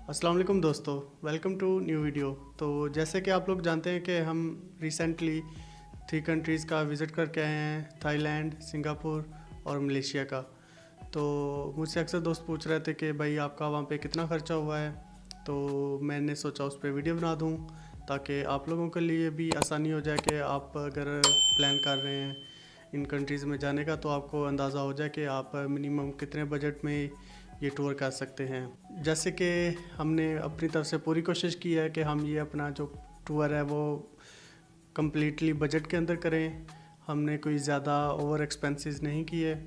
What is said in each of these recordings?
अस्सलाम वालेकुम दोस्तों, वेलकम टू न्यू वीडियो। तो जैसे कि आप लोग जानते हैं कि हम रिसेंटली 3 कंट्रीज़ का विज़िट करके आए हैं, थाईलैंड, सिंगापुर और मलेशिया का। तो मुझसे अक्सर दोस्त पूछ रहे थे कि भाई आपका वहाँ पे कितना ख़र्चा हुआ है। तो मैंने सोचा उस पर वीडियो बना दूँ ताकि आप लोगों के लिए भी आसानी हो जाए कि आप अगर प्लान कर रहे हैं इन कंट्रीज़ में जाने का तो आपको अंदाज़ा हो जाए कि आप मिनिमम कितने बजट में ये टूर कर सकते हैं। जैसे कि हमने अपनी तरफ से पूरी कोशिश की है कि हम ये अपना जो टूर है वो कम्प्लीटली बजट के अंदर करें। हमने कोई ज़्यादा ओवर एक्सपेंसेस नहीं किए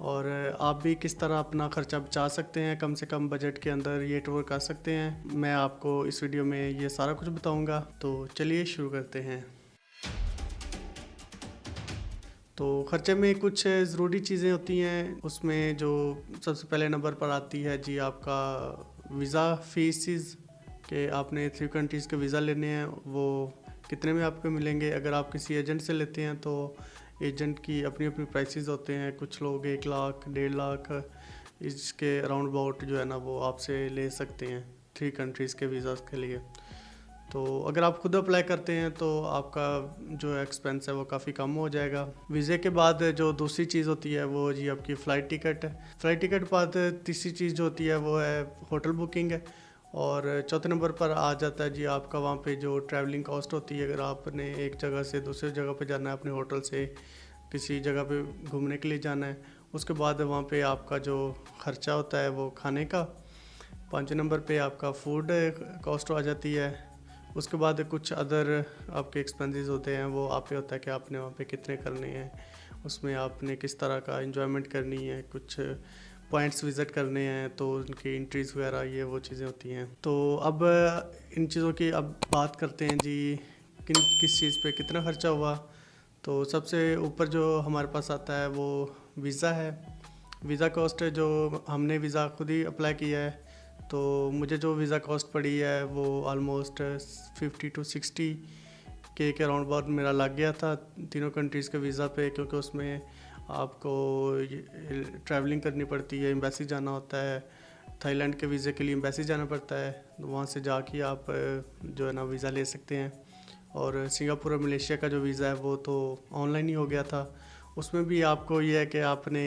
और आप भी किस तरह अपना ख़र्चा बचा सकते हैं, कम से कम बजट के अंदर ये टूर कर सकते हैं, मैं आपको इस वीडियो में ये सारा कुछ बताऊंगा। तो चलिए शुरू करते हैं। तो ख़र्चे में कुछ ज़रूरी चीज़ें होती हैं, उसमें जो सबसे पहले नंबर पर आती है जी आपका वीज़ा फीसिस कि आपने 3 कंट्रीज़ के वीज़ा लेने हैं, वो कितने में आपको मिलेंगे। अगर आप किसी एजेंट से लेते हैं तो एजेंट की अपनी अपनी प्राइसेस होते हैं, कुछ लोग 1 लाख 1.5 लाख इसके अराउंड अबाउट जो है ना वो आपसे ले सकते हैं 3 कंट्रीज़ के वीज़ा के लिए। तो अगर आप खुद अप्लाई करते हैं तो आपका जो एक्सपेंस है वो काफ़ी कम हो जाएगा। वीज़े के बाद जो दूसरी चीज़ होती है वो जी आपकी फ़्लाइट टिकट है। फ़्लाइट टिकट बाद तीसरी चीज़ जो होती है वो है होटल बुकिंग है। और चौथे नंबर पर आ जाता है जी आपका वहाँ पे जो ट्रैवलिंग कॉस्ट होती है। अगर आपने एक जगह से दूसरी जगह पे जाना है, अपने होटल से किसी जगह पे घूमने के लिए जाना है, उसके बाद वहाँ पे आपका जो ख़र्चा होता है वो खाने का। पाँचवें नंबर पे आपका फूड कॉस्ट आ जाती है। उसके बाद कुछ अदर आपके एक्सपेंसेस होते हैं, वो आप पे होता है कि आपने वहाँ पे कितने करने हैं, उसमें आपने किस तरह का एंजॉयमेंट करनी है, कुछ पॉइंट्स विज़िट करने हैं तो उनकी एंट्रीज़ वगैरह ये वो चीज़ें होती हैं। तो अब इन चीज़ों की अब बात करते हैं जी किस चीज़ पे कितना ख़र्चा हुआ। तो सबसे ऊपर जो हमारे पास आता है वो वीज़ा है। वीज़ा कॉस्ट जो हमने वीज़ा खुद ही अप्लाई किया है, तो मुझे जो वीज़ा कॉस्ट पड़ी है वो ऑलमोस्ट 50 to 60 के अराउंड अबाउट मेरा लग गया था तीनों कंट्रीज़ के वीज़ा पे, क्योंकि उसमें आपको ट्रैवलिंग करनी पड़ती है, एम्बेसी जाना होता है। थाईलैंड के वीज़े के लिए एम्बेसी जाना पड़ता है, तो वहाँ से जाके आप जो है ना वीज़ा ले सकते हैं। और सिंगापुर और मलेशिया का जो वीज़ा है वो तो ऑनलाइन ही हो गया था। उसमें भी आपको ये है कि आपने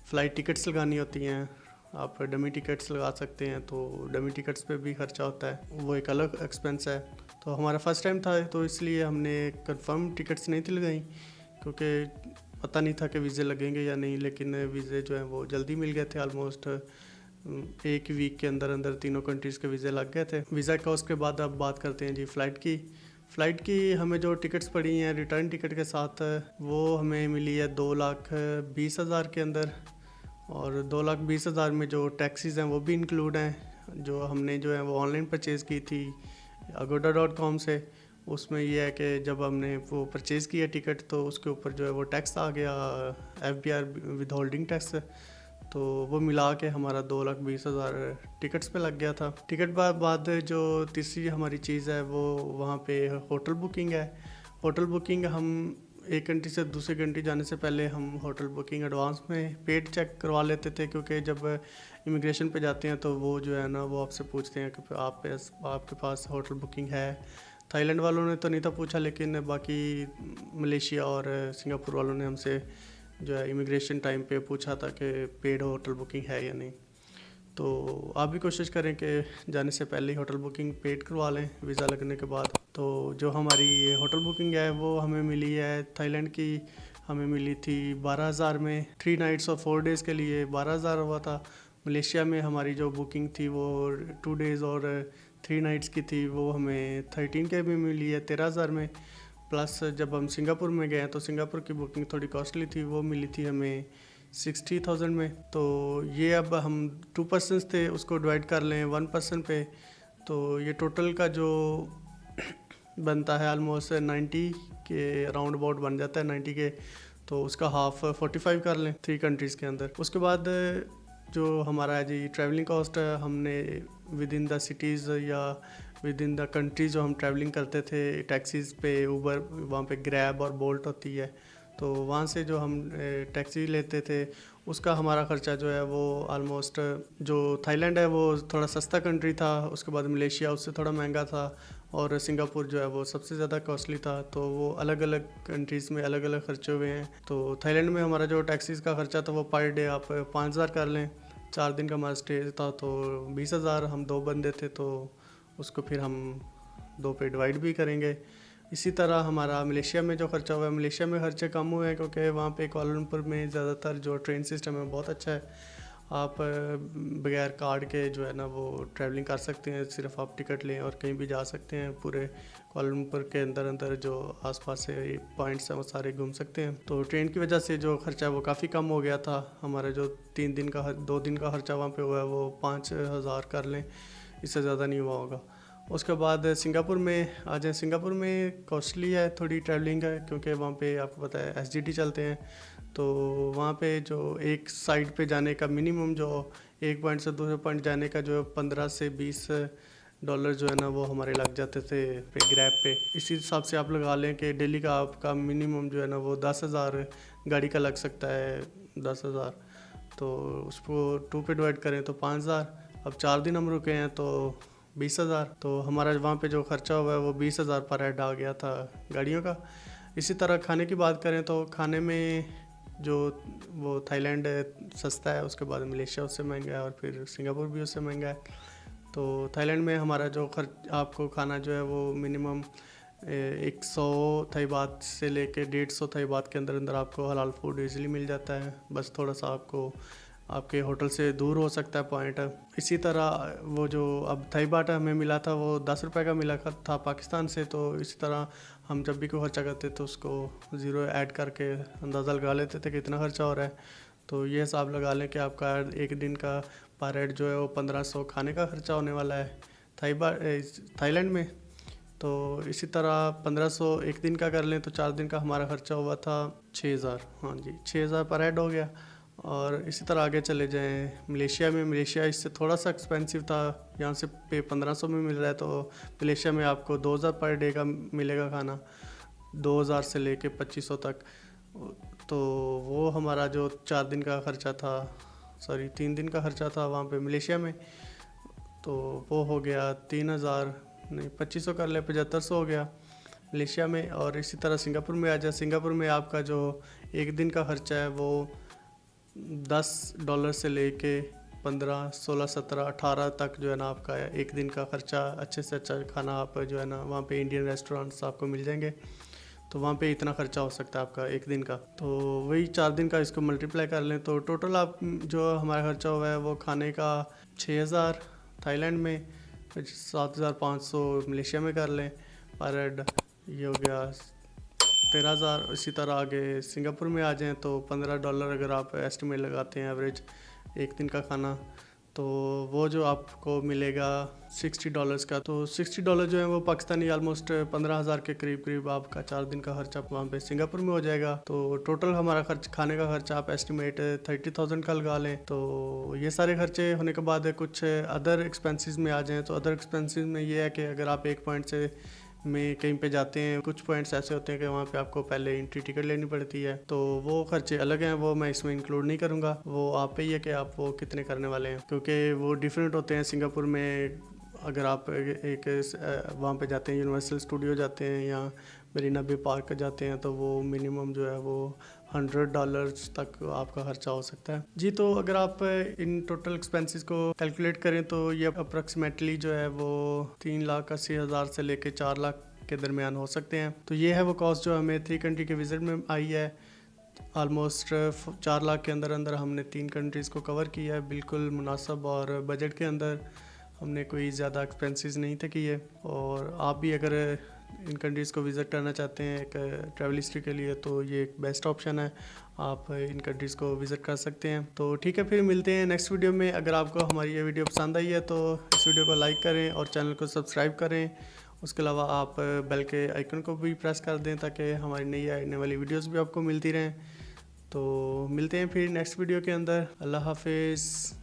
फ़्लाइट टिकट्स लगानी होती हैं, आप डमी टिकट्स लगा सकते हैं, तो डमी टिकट्स पे भी खर्चा होता है, वो एक अलग एक्सपेंस है। तो हमारा फर्स्ट टाइम था तो इसलिए हमने कंफर्म टिकट्स नहीं थी लगाई, क्योंकि पता नहीं था कि वीज़े लगेंगे या नहीं। लेकिन वीज़े जो हैं वो जल्दी मिल गए थे, ऑलमोस्ट 1 वीक के अंदर अंदर तीनों कंट्रीज़ के वीज़े लग गए थे। वीज़ा कॉस्ट के बाद अब बात करते हैं जी फ़्लाइट की। फ़्लाइट की हमें जो टिकट्स पड़ी हैं रिटर्न टिकट के साथ, वो हमें मिली है 2,20,000 के अंदर। और 2,20,000 में जो टैक्सीज़ हैं वो भी इंक्लूड हैं, जो हमने जो है वो ऑनलाइन परचेज़ की थी agoda.com से। उसमें यह है कि जब हमने वो परचेज़ किया टिकट तो उसके ऊपर जो है वो टैक्स आ गया, FBR विद होल्डिंग टैक्स। तो वो मिला के हमारा 2,20,000 टिकट्स पे लग गया था। टिकट बाद जो तीसरी हमारी चीज़ है वो वहाँ पे होटल बुकिंग है। होटल बुकिंग हम एक कंट्री से दूसरी कंट्री जाने से पहले हम होटल बुकिंग एडवांस में पेड चेक करवा लेते थे, क्योंकि जब इमिग्रेशन पे जाते हैं तो वो जो है ना वो आपसे पूछते हैं कि आपके पास होटल बुकिंग है। थाईलैंड वालों ने तो नहीं था पूछा, लेकिन बाकी मलेशिया और सिंगापुर वालों ने हमसे जो है इमिग्रेशन टाइम पे पूछा था कि पेड होटल बुकिंग है या नहीं। तो आप भी कोशिश करें कि जाने से पहले ही होटल बुकिंग पेड करवा लें वीज़ा लगने के बाद। तो जो हमारी ये होटल बुकिंग है वो हमें मिली है थाईलैंड की, हमें मिली थी 12,000 में। 3 नाइट्स और 4 डेज़ के लिए 12,000 हुआ था। मलेशिया में हमारी जो बुकिंग थी वो 2 डेज़ और 3 नाइट्स की थी, वो हमें 13K में मिली है 13,000 में। प्लस जब हम सिंगापुर में गए तो सिंगापुर की बुकिंग थोड़ी कॉस्टली थी, वो मिली थी हमें 60,000 में। तो ये अब हम 2 पर्सन्स थे, उसको डिवाइड कर लें 1 पर्सन पे, तो ये टोटल का जो बनता है ऑलमोस्ट 90 के अराउंड अबाउट बन जाता है 90 के। तो उसका हाफ 45 कर लें 3 कंट्रीज़ के अंदर। उसके बाद जो हमारा है जी ट्रैवलिंग कॉस्ट, हमने विद इन द सिटीज़ या विद इन द कंट्री जो हम ट्रैवलिंग करते थे टैक्सीज़ पे, ऊबर, वहाँ पे ग्रैब और बोल्ट होती है, तो वहाँ से जो हम टैक्सी लेते थे उसका हमारा ख़र्चा जो है वो ऑलमोस्ट, जो थाईलैंड है वो थोड़ा सस्ता कंट्री था, उसके बाद मलेशिया उससे थोड़ा महंगा था, और सिंगापुर जो है वो सबसे ज़्यादा कॉस्टली था। तो वो अलग अलग कंट्रीज़ में अलग अलग खर्चे हुए हैं। तो थाईलैंड में हमारा जो टैक्सीज़ का ख़र्चा था वो पर डे आप 5,000 कर लें। 4 दिन का हमारा स्टे था तो 20,000, हम 2 बंदे थे तो उसको फिर हम 2 पे डिवाइड भी करेंगे। इसी तरह हमारा मलेशिया में जो खर्चा हुआ है, मलेशिया में खर्चे कम हुए हैं क्योंकि वहाँ पे कुआलालंपुर में ज़्यादातर जो ट्रेन सिस्टम है बहुत अच्छा है। आप बगैर कार्ड के जो है ना वो ट्रैवलिंग कर सकते हैं, सिर्फ आप टिकट लें और कहीं भी जा सकते हैं। पूरे कुआलालंपुर के अंदर अंदर जो आसपास से पॉइंट्स हैं वो सारे घूम सकते हैं। तो ट्रेन की वजह से जो खर्चा है वो काफ़ी कम हो गया था। हमारा जो 3 दिन का 2 दिन का खर्चा वहाँ पे हुआ है वो 5,000 कर लें, इससे ज़्यादा नहीं हुआ होगा। उसके बाद सिंगापुर में आ जाए। सिंगापुर में कॉस्टली है थोड़ी ट्रैवलिंग है क्योंकि वहाँ पे आपको पता है एसजीटी चलते हैं। तो वहाँ पे जो एक साइड पे जाने का मिनिमम जो एक पॉइंट से दूसरे पॉइंट जाने का जो 15 से 20 डॉलर जो है ना वो हमारे लग जाते थे पे ग्रैब पे। इसी हिसाब से आप लगा लें कि डेली का आपका मिनिमम जो है ना वो 10,000 गाड़ी का लग सकता है। 10,000 तो उसको 2 पे डिवाइड करें तो 5,000। अब 4 दिन हम रुके हैं तो 20,000। तो हमारा वहाँ पे जो खर्चा हुआ है वो 20,000 पर हेड आ गया था गाड़ियों का। इसी तरह खाने की बात करें तो खाने में जो वो थाईलैंड सस्ता है, उसके बाद मलेशिया उससे महंगा है, और फिर सिंगापुर भी उससे महंगा है। तो थाईलैंड में हमारा जो खर्च आपको खाना जो है वो मिनिमम 100 थाई बात से लेके 150 थाई बात के अंदर अंदर आपको हलाल फूड इजीली मिल जाता है। बस थोड़ा सा आपको आपके होटल से दूर हो सकता है पॉइंट। इसी तरह वो जो अब थाई बाटा हमें मिला था वो 10 रुपये का मिला था पाकिस्तान से। तो इसी तरह हम जब भी कोई खर्चा करते तो उसको ज़ीरो ऐड करके अंदाज़ा लगा लेते थे कि कितना खर्चा हो रहा है। तो ये हिसाब लगा लें कि आपका एक दिन का पर हेड जो है वो 1500 खाने का खर्चा होने वाला है थाईलैंड में। तो इसी तरह 1500 एक दिन का कर लें तो 4 दिन का हमारा खर्चा हुआ था 6,000। हाँ जी, 6,000 पर हेड हो गया। और इसी तरह आगे चले जाएं मलेशिया में। मलेशिया इससे थोड़ा सा एक्सपेंसिव था, यहाँ से पे 1500 में मिल रहा है, तो मलेशिया में आपको 2,000 पर डे का मिलेगा खाना, 2,000 से लेके 2,500 तक। तो वो हमारा जो 4 दिन का खर्चा था, सॉरी 3 दिन का खर्चा था वहाँ पे मलेशिया में, तो वो हो गया 3,000 नहीं 2,500 कर ले 7,500 हो गया मलेशिया में। और इसी तरह सिंगापुर में आ जाए। सिंगापुर में आपका जो एक दिन का खर्चा है वो $10 से लेके 15, 16, 17, 18 तक जो है ना आपका एक दिन का खर्चा। अच्छे से अच्छा खाना आप जो है ना वहाँ पे इंडियन रेस्टोरेंट्स आपको मिल जाएंगे, तो वहाँ पे इतना खर्चा हो सकता है आपका एक दिन का। तो वही 4 दिन का इसको मल्टीप्लाई कर लें तो टोटल आप जो हमारा खर्चा हुआ है वो खाने का 6,000 थाईलैंड में, 7,500 मलेशिया में कर लें पर हेड, ये हो गया 13,000। इसी तरह आगे सिंगापुर में आ जाएं तो $15 अगर आप एस्टिमेट लगाते हैं एवरेज एक दिन का खाना, तो वो जो आपको मिलेगा $60 का। तो $60 जो है वो पाकिस्तानी ऑलमोस्ट 15,000 के करीब करीब आपका 4 दिन का खर्चा वहाँ पे सिंगापुर में हो जाएगा। तो टोटल हमारा खर्च खाने का खर्चा आप एस्टिमेट 30,000 का लगा लें। तो ये सारे खर्चे होने के बाद कुछ अदर एक्सपेंसेस में आ जाएँ तो अदर एक्सपेंसेस में ये है कि अगर आप एक पॉइंट से में कहीं पे जाते हैं, कुछ पॉइंट्स ऐसे होते हैं कि वहाँ पे आपको पहले एंट्री टिकट लेनी पड़ती है, तो वो खर्चे अलग हैं, वो मैं इसमें इंक्लूड नहीं करूँगा। वो आप पे ही है कि आप वो कितने करने वाले हैं, क्योंकि वो डिफरेंट होते हैं। सिंगापुर में अगर आप एक वहाँ पे जाते हैं, यूनिवर्सल स्टूडियो जाते हैं या मरीना बे पार्क जाते हैं, तो वो मिनिमम जो है वो $100 तक आपका खर्चा हो सकता है जी। तो अगर आप इन टोटल एक्सपेंसेस को कैलकुलेट करें तो ये अप्रॉक्सीमेटली जो है वो 3,80,000 से लेके 4 लाख के दरमियान हो सकते हैं। तो ये है वो कॉस्ट जो हमें 3 कंट्री के विज़िट में आई है। ऑलमोस्ट 4 लाख के अंदर अंदर हमने 3 कंट्रीज़ को कवर किया है, बिल्कुल मुनासिब और बजट के अंदर। हमने कोई ज़्यादा एक्सपेंसेस नहीं थे किए। और आप भी अगर इन कंट्रीज़ को विज़िट करना चाहते हैं एक ट्रैवल हिस्ट्री के लिए, तो ये एक बेस्ट ऑप्शन है, आप इन कंट्रीज़ को विज़िट कर सकते हैं। तो ठीक है, फिर मिलते हैं नेक्स्ट वीडियो में। अगर आपको हमारी ये वीडियो पसंद आई है तो इस वीडियो को लाइक करें और चैनल को सब्सक्राइब करें। उसके अलावा आप बेल के आइकन को भी प्रेस कर दें ताकि हमारी नई आने वाली वीडियोज़ भी आपको मिलती रहें। तो मिलते हैं फिर नेक्स्ट वीडियो के अंदर। अल्लाह हाफिज़।